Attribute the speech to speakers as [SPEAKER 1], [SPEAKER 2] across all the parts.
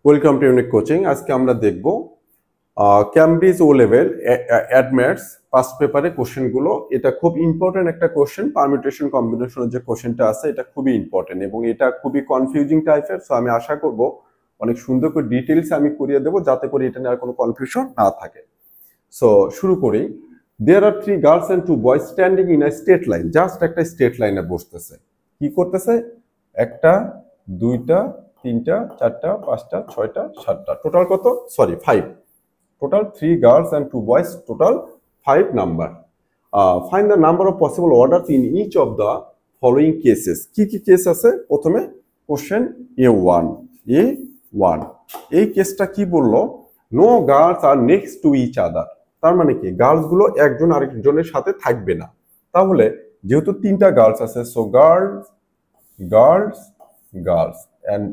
[SPEAKER 1] Welcome to unique coaching. আজকে আমরা দেখব ক্যামব্রিজ ও লেভেল অ্যাডমেটস পাস্ট পেপারে কোশ্চেনগুলো। এটা খুব ইম্পর্টেন্ট একটা কোশ্চেন। পারমিউটেশন কম্বিনেশনের যে কোশ্চেনটা আছে এটা খুবই ইম্পর্টেন্ট এবং এটা খুবই কনফিউজিং টাইপের। সো আমি আশা করব অনেক সুন্দর করে ডিটেইলস আমি করিয়ে দেবো যাতে করে এটা নিয়ে আর কোনো কনফিউশন না থাকে। সো শুরু করি। দেয়ার আর 3 girls and 2 boys standing in a straight line. Just একটা স্ট্রেট লাইনে বসতেছে। কি করতেছে? একটা, দুইটা, তিনটা, চারটা, পাঁচটা, ছয়টা, সাতটা, টোটাল কত? Sorry, 5। Total 3 girls and 2 boys, total 5 number. Find the number of possible orders in each of the following cases. কি কি কেস আছে? প্রথমে কোশ্চেন A1 এই কেসটা কি বললো? নো গার্লস আর নেক্সট টু ইচ আদার। তার মানে কি গার্লস গুলো একজন আরেকজনের সাথে থাকবে না। তাহলে যেহেতু 3টা গার্লস আছে, so girls girls girls and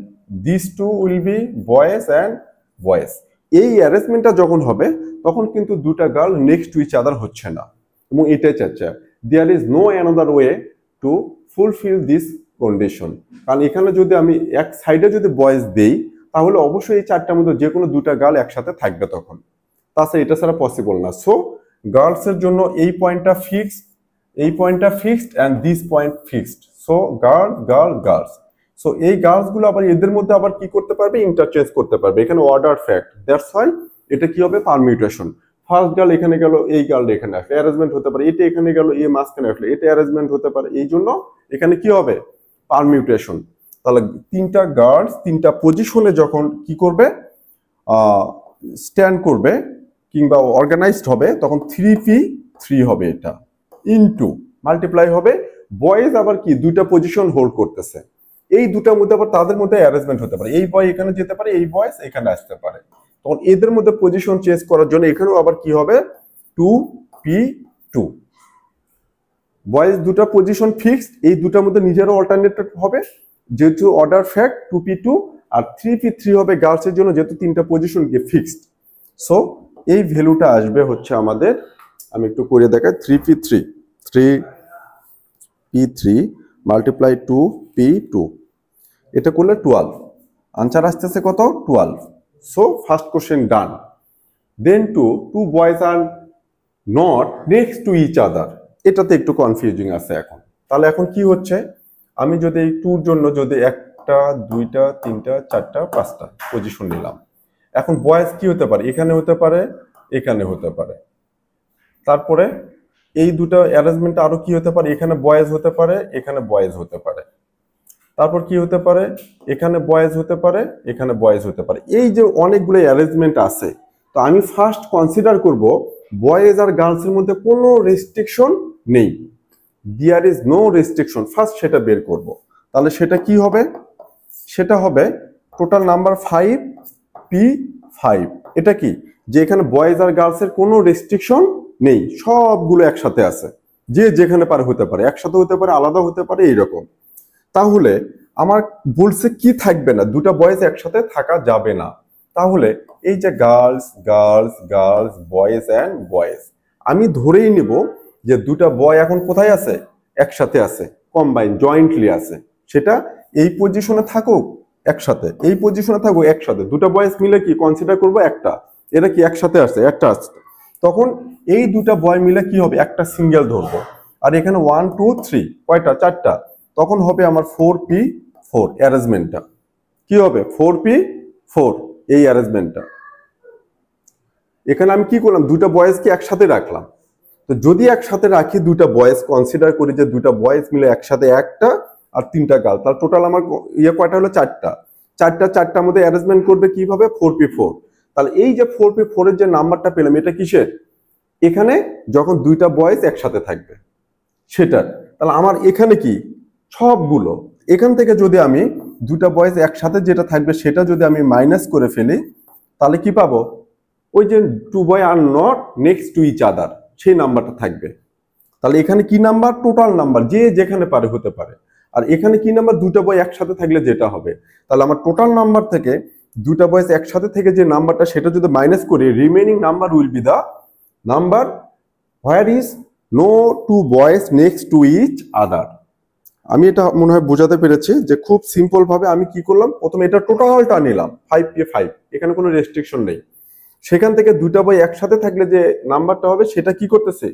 [SPEAKER 1] these two will be boys and boys। এই অ্যারেঞ্জমেন্টটা যখন হবে তখন কিন্তু দুটা girl next to each other হচ্ছে না এবং এটাই চাচ্ছে there is no another way to fulfil this condition. কারণ এখানে যদি আমি এক সাইডে যদি বয়েজ দেই তাহলে অবশ্যই এই চারটার মধ্যে যে কোনো দুটা গার্ল একসাথে থাকবে তখন। তাছাড়া এটা ছাড়া পসিবল না। সো গার্লসের জন্য এই পয়েন্টটা ফিক্সড, এই পয়েন্টটা fixed and this point fixed. So girl girl girls. So এই গার্লস গুলো আবার এদের মধ্যে আবার কি করতে পারবে? ইন্টারচেঞ্জ করতে পারবে। এখানে অর্ডার ফ্যাক্ট, দ্যাটস ওয়াই এটা কি হবে? পারমিউটেশন। ফার্স্ট গার্ল এখানে গেল, এই গার্ল এখানে আসলে অ্যারেঞ্জমেন্ট হতে পারে, এটা এখানে গেল, এই মাঝখানে আসলে এটা অ্যারেঞ্জমেন্ট হতে পারে। এই জন্য এখানে কি হবে? পারমিউটেশন। তাহলে 3টা গার্লস 3টা পজিশনে যখন কি করবে? স্ট্যান্ড করবে কিংবা অর্গানাইজড হবে তখন 3p3 হবে। এটা ইনটু মাল্টিপ্লাই হবে। বয়েজ আবার কি 2টা পজিশন হোল্ড করতেছে, এই দুটার মধ্যে আবার তাদের মধ্যে অ্যারেঞ্জমেন্ট হতে পারে। এই বয় এখানে যেতে পারে, এই বয়েজ এখানে আসতে পারে। তখন এদের মধ্যে পজিশন চেঞ্জ করার জন্য এখানেও আবার কি হবে? 2p2। বয়েজ 2টা পজিশন ফিক্সড, এই দুটার মধ্যে নিজেরও অল্টারনেটিভ হবে যেহেতু অর্ডার ফ্যাক্ট 2p2, আর 3p3 হবে গার্লসের জন্য যেহেতু 3টা পজিশন কি ফিক্সড। সো এই ভ্যালুটা আসবে হচ্ছে আমাদের, আমি একটু করে দেখাই, 3p3 মাল্টিপ্লাই 2p2, এটা করলে 12। আনসার আসতেছে কত? 12। So first question done. Then two boys are not next to each other. এটাতে একটু কনফিউজিং আছে এখন। তাহলে এখন কি হচ্ছে? আমি যদি এই টুর জন্য যদি 1টা 2টা 3টা 4টা 5টা পজিশন নিলাম, এখন বয়েজ কি হতে পারে? এখানে হতে পারে, এখানে হতে পারে। তারপরে এই দুটো অ্যারেঞ্জমেন্ট আরো কি হতে পারে? এখানে বয়েজ হতে পারে, এখানে বয়েজ হতে পারে। তারপর কি হতে পারে? এখানে বয়েজ হতে পারে, এখানে বয়েজ হতে পারে। এই যে অনেকগুলো অ্যারেঞ্জমেন্ট আছে, তো আমি ফার্স্ট কনসিডার করব বয়েজ আর গার্লসের মধ্যে কোনো রেস্ট্রিকশন নেই, there is no restriction. First সেটা বের করব। তাহলে সেটা কি হবে? সেটা হবে টোটাল নাম্বার 5p5। এটা কি? যে এখানে বয়েজ আর গার্লসের কোনো রেস্ট্রিকশন নেই, সবগুলো একসাথে আছে, যে যেখানে পারে হতে পারে, একসাথে হতে পারে, আলাদা হতে পারে, এইরকম। তাহলে আমার বলছে কি থাকবে না? দুটা বয়েজ একসাথে থাকা যাবে না। তাহলে এই যে girls girls girls boys and boys, আমি ধরেই নিব যে দুটা বয় এখন কোথায় আছে? একসাথে আছে, কম্বাইন জয়েন্টলি আছে। সেটা এই পজিশনে থাকুক একসাথে, এই পজিশনে থাকুক একসাথে, দুটা বয়েজ মিলে কি কনসিডার করব একটা, এরা কি একসাথে আসছে, একটা আসছে। তখন এই দুটা বয় মিলে কি হবে? একটা সিঙ্গেল ধরবো। আর এখানে 1 2 3 কয়টা? 4টা। তখন হবে আমার 4p4 অ্যারেঞ্জমেন্টটা। কি হবে? 4p4 এই অ্যারেঞ্জমেন্টটা। এখানে আমি কি করলাম? দুটা বয়েজকে একসাথে রাখলাম। তো যদি একসাথে রাখি দুটা বয়েজ, কনসিডার করি যে দুটা বয়েজ মিলে একসাথে একটা আর 3টা গার্ল, তার টোটাল আমার কয়টা হলো? 4টা। 4টার মধ্যে অ্যারেঞ্জমেন্ট করবে কিভাবে? 4p4। তাহলে এই যে 4p4 এর যে নাম্বারটা পেলাম এটা কিসের? এখানে যখন দুইটা বয়েজ একসাথে থাকবে সেটার। তাহলে আমার এখানে কি সবগুলো, এখান থেকে যদি আমি দুটা বয়েজ একসাথে যেটা থাকবে সেটা যদি আমি মাইনাস করে ফেলি তাহলে কি পাবো? ওই যে 2 boy are not next to each other, সেই নাম্বারটা থাকবে। তাহলে এখানে কি নাম্বার? টোটাল নাম্বার, যে যেখানে পারে হতে পারে। আর এখানে কি নাম্বার? দুটা বয় একসাথে থাকলে যেটা হবে। তাহলে আমার টোটাল নাম্বার থেকে দুটা বয়েজ একসাথে থেকে যে নাম্বারটা সেটা যদি মাইনাস করি, remaining number will be the number where is no two boys next to each other. আমি এটা মনে হয় বোঝাতে পেরেছি যে খুব সিম্পল ভাবে আমি কি করলাম, প্রথমে এটা টোটালটা নিলাম 5 এখানে কোনো রেস্ট্রিকশন নেই। সেখান থেকে দুইটা বই একসাথে থাকলে যে নাম্বারটা হবে সেটা কি করতেছে,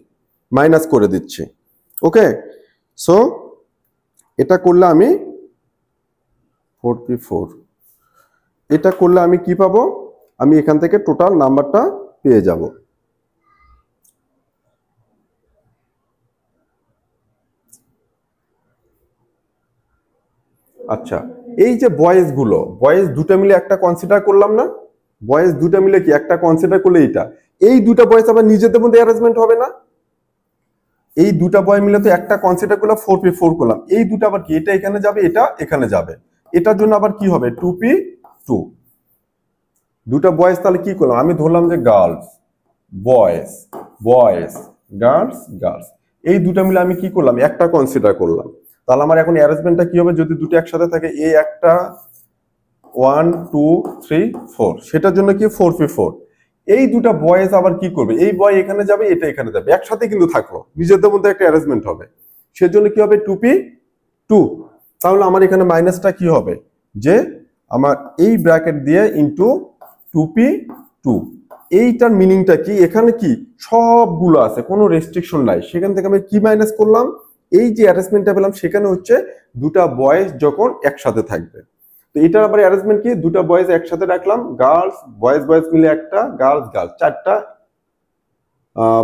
[SPEAKER 1] মাইনাস করে দিচ্ছে। ওকে, সো এটা করলে আমি 4p4, এটা করলে আমি কি পাবো, আমি এখান থেকে টোটাল নাম্বারটা পেয়ে যাব। আচ্ছা, এই যে বয়েজ গুলো, বয়েজ দুটো মিলে একটা কনসিডার করলাম না, বয়েজ দুটো মিলে কি একটা কনসিডার করলে এইটা, এই দুটা বয়েজ আবার নিজেদের মধ্যে অ্যারেঞ্জমেন্ট হবে না, এই দুটা বয় মিলে তো একটা কনসিডার করলাম 4p4 করলাম, এই দুটো আবার কি, এটা এখানে যাবে এটা এখানে যাবে, এটার জন্য আবার কি হবে 2p2, দুটা বয়েজ তাহলে কি করলাম, আমি ধরলাম যে girls boys boys girls girls, এই দুটো মিলে আমি কি করলাম একটা কনসিডার করলাম। তাহলে আমার এখন অ্যারেঞ্জমেন্টটা কি হবে, যদি দুটো একসাথে থাকে, এই একটা 1 2 3 4, সেটার জন্য কি 4p4, এই দুটা বয়েজ আবার কি করবে, এই বয় এখানে যাবে এটা এখানে যাবে, একসাথে কিন্তু থাকলো, নিজেদের মধ্যে একটা অ্যারেঞ্জমেন্ট হবে, সেজন্য কি হবে 2p2। তাহলে আমার এখানে মাইনাসটা কি হবে, যে আমার এই ব্র্যাকেট দিয়ে ইনটু 2p2, এইটার মিনিংটা কি, এখানে কি সবগুলো আছে, কোনো রেস্ট্রিকশন নাই, সেখান থেকে আমি কি মাইনাস করলাম, এই যে অ্যারেঞ্জমেন্টটা পেলাম সেখানে হচ্ছে দুটা বয়েজ যখন একসাথে থাকবে। তো এটার আবার অ্যারেঞ্জমেন্ট কি, দুটা বয়েজ একসাথে রাখলাম, গার্লস বয়েজ বয়েজ মিলে একটা, গার্লস গার্লস, চারটা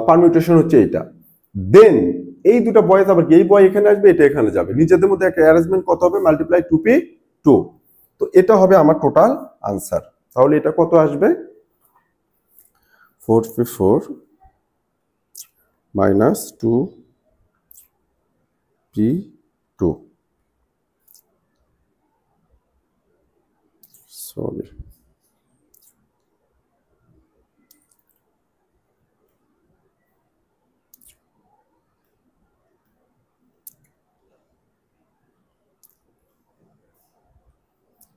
[SPEAKER 1] পারমিউটেশন হচ্ছে এইটা। দেন এই দুটা বয়েজ আবার কি, এই বয় এখানে আসবে এটা এখানে যাবে, নিজেদের মধ্যে একটা অ্যারেঞ্জমেন্ট কত হবে, মাল্টিপ্লাই 2p2। তো এটা হবে আমার টোটাল আনসার। তাহলে এটা কত আসবে, 4p4 মাইনাস 2p2, সরি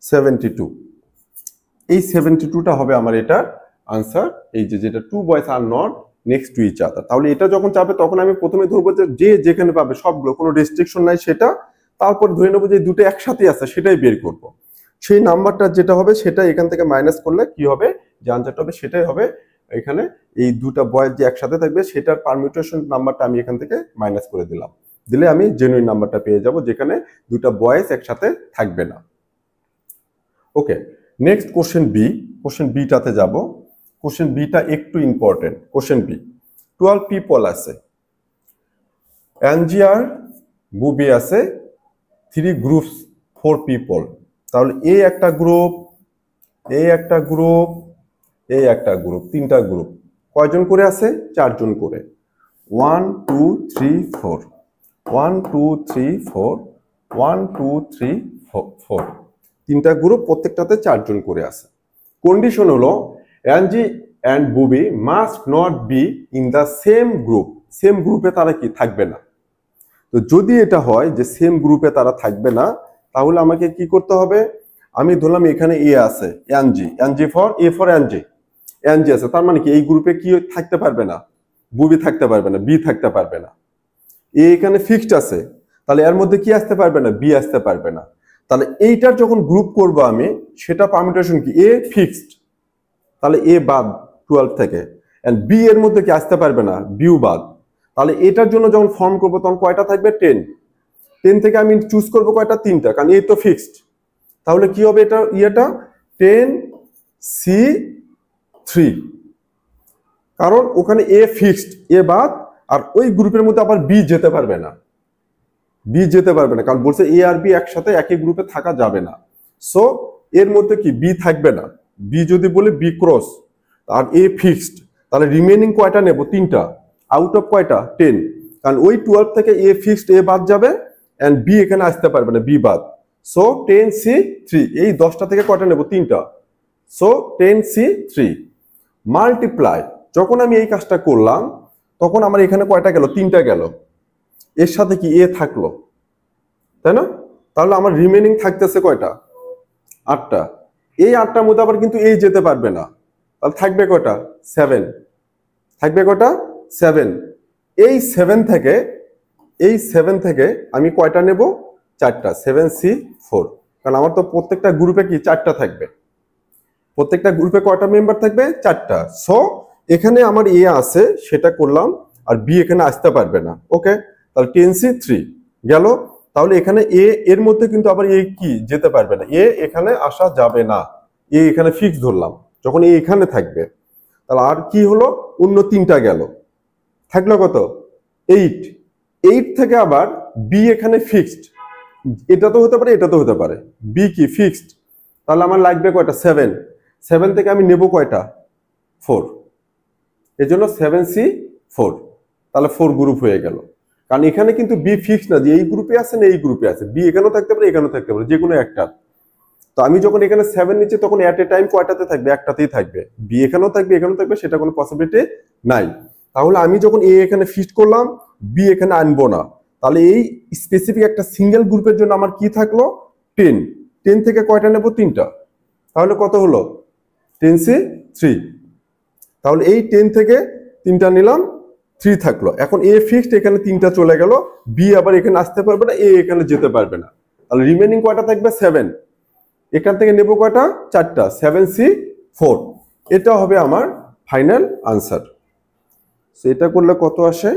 [SPEAKER 1] 72, এই 72টা হবে আমার এটার আনসার, এই যে যেটা two boys are not next to each other. তাহলে এটা যখন চাবে তখন আমি প্রথমে ধরবো যে যেখানে পাবে সবগুলো, কোনো রেস্ট্রিকশন নাই সেটা, তারপর ধরে নেবো যে দুটো একসাথে আছে সেটাই বের করব, সেই নাম্বারটা যেটা হবে সেটা এখান থেকে মাইনাস করলে কি হবে, যে আনসারটা হবে সেটাই হবে এখানে, এই দুটা বয়েজ যে একসাথে থাকবে সেটার পারমিউটেশন নাম্বারটা আমি এখান থেকে মাইনাস করে দিলাম, দিলে আমি জেনুইন নাম্বারটা পেয়ে যাব যেখানে দুটা বয়েজ একসাথে থাকবে না। ওকে, নেক্সট কোশ্চেন বি, কোশ্চেন বিটাতে যাব। কোশ্চেন বিটা একটু ইম্পর্টেন্ট। কোশ্চেন বি, 12 পিপল আছে, এনজিআর বুবি আছে, 3 গ্রুপস 4 পিপল। তাহলে এ একটা গ্রুপ, এ একটা গ্রুপ, এ একটা গ্রুপ, তিনটা গ্রুপ, কয়জন করে আছে, 4 জন করে, 1 2 3 4, 1 2 3 4, 1 2 3 4, তিনটা গ্রুপ, প্রত্যেকটাতে 4 জন করে আছে। কন্ডিশন হলো Angie and Bobby must not be in the same group, same গ্রুপে তারা কি থাকবে না। তো যদি এটা হয় যে সেম গ্রুপে তারা থাকবে না, তাহলে আমাকে কি করতে হবে, আমি ধরলাম এখানে এ আছে, অ্যাঞ্জি, অ্যাঞ্জি ফর এ ফর অ্যাঞ্জি, অ্যাঞ্জি আছে, তার মানে কি এই গ্রুপে কি থাকতে পারবে না, বুবি থাকতে পারবে না, বি থাকতে পারবে না। এ এখানে ফিক্সড আছে, তাহলে এর মধ্যে কি আসতে পারবে না, বি আসতে পারবে না। তাহলে এইটার যখন গ্রুপ করব আমি, সেটা পারমিউটেশন কি, এ ফিক্সড, তাহলে এ বাদ 12 থেকে, এন্ড বি এর মধ্যে কি আসতে পারবে না, বিউ বাদ। তাহলে এটার জন্য যখন ফর্ম করবো তখন কয়টা থাকবে, 10, 10 থেকে আমি চুজ করবো কয়টা, 3টা, কারণ এ তো ফিক্সড। তাহলে কি হবে এটা, ইয়েটা 10C3, কারণ ওখানে এ ফিক্সড, এ বাদ, আর ওই গ্রুপের মধ্যে আবার বি যেতে পারবে না, বি যেতে পারবে না, কারণ বলছে এ আর বি একসাথে একই গ্রুপে থাকা যাবে না। সো এর মধ্যে কি বি থাকবে না, বি যদি বলে বি ক্রস, আর এ ফিক্সড, তাহলে রিমেনিং কয়টা নেব, 3টা, আউট অফ কয়টা, 10, কারণ ওই 12 থেকে এ ফিক্সড, এ বাদ যাবে, এন্ড বি এখানে আসতে পারবে না, বি বাদ। সো 10C3, এই 10টা থেকে কয়টা নেব, 3টা, সো 10C3 মাল্টিপ্লাই, যখন আমি এই কাজটা করলাম তখন আমার এখানে কয়টা গেল, 3টা গেল, এর সাথে কি এ থাকলো, তাই না? তাহলে আমার রিমেনিং থাকতেছে কয়টা, 8টা। এই 8টার মধ্যে আবার কিন্তু এই যেতে পারবে না, তাহলে থাকবে কয়টা, 7, থাকবে কয়টা, 7। এই 7 থেকে আমি কয়টা নেব, 4টা 7C4, কারণ আমার তো প্রত্যেকটা গ্রুপে কি 4টা থাকবে, প্রত্যেকটা গ্রুপে কয়টা মেম্বার থাকবে 4টা। সো এখানে আমার এ আছে সেটা করলাম, আর বি এখানে আসতে পারবে না। ওকে, তাহলে 10C3 গেল। তাহলে এখানে এ এর মধ্যে কিন্তু আবার এ কি যেতে পারবে না, এ এখানে আসা যাবে না, এ এখানে ফিক্স ধরলাম যখন এ এখানে থাকবে। তাহলে আর কি হলো, অন্য 3টা গেল, থাকলো কত 8। 8 থেকে আবার বি এখানে ফিক্সড, এটা তো হতে পারে এটা তো হতে পারে, বি কি ফিক্সড। তাহলে আমার লাগবে কয়টা 7, 7 থেকে আমি নেব কয়টা 4, এর জন্য 7C4, তাহলে 4 গ্রুপ হয়ে গেল। কারণ এখানে কিন্তু বি ফিক্স না যে এই গ্রুপে আছে না এই গ্রুপে আছে, বি এখানেও থাকতে পারে এখানেও থাকতে পারে, যে কোনো একটা। তো আমি যখন এখানে 7 নিচ্ছি তখন এট এ টাইম কয়টাতে থাকবে, একটাতেই থাকবে, বি এখানেও থাকবে এখানেও থাকবে, সেটা কোনো পসিবিলিটি নাই। তাহলে আমি যখন এ এখানে ফিক্সড করলাম, বি এখানে আনবো না, তাহলে এই স্পেসিফিক একটা সিঙ্গেল গ্রুপের জন্য আমার কি থাকলো 10, 10 থেকে কয়টা নেব 3টা, তাহলে কত হলো 10C3। তাহলে এই 10 থেকে 3টা নিলাম, 3 থাকলো। এখন এ ফিক্সড, এখানে 3টা চলে গেল, বি আবার এখানে আসতে পারবে না, এ এখানে যেতে পারবে না, তাহলে রিমেনিং কয়টা থাকবে 7, এখান থেকে নেব কয়টা 4টা 7C4, এটা হবে আমার ফাইনাল আনসার। এটা করলে কত আসে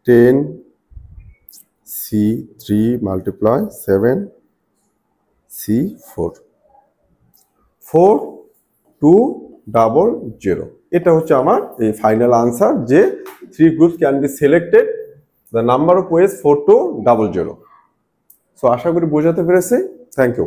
[SPEAKER 1] 10C3 মাল্টিপ্লাই 7C4 4200, এটা হচ্ছে আমার এই ফাইনাল আনসার, যে 3 groups can be selected, the number of ways 4200। So আশা করি বোঝাতে পেরেছি। Thank you.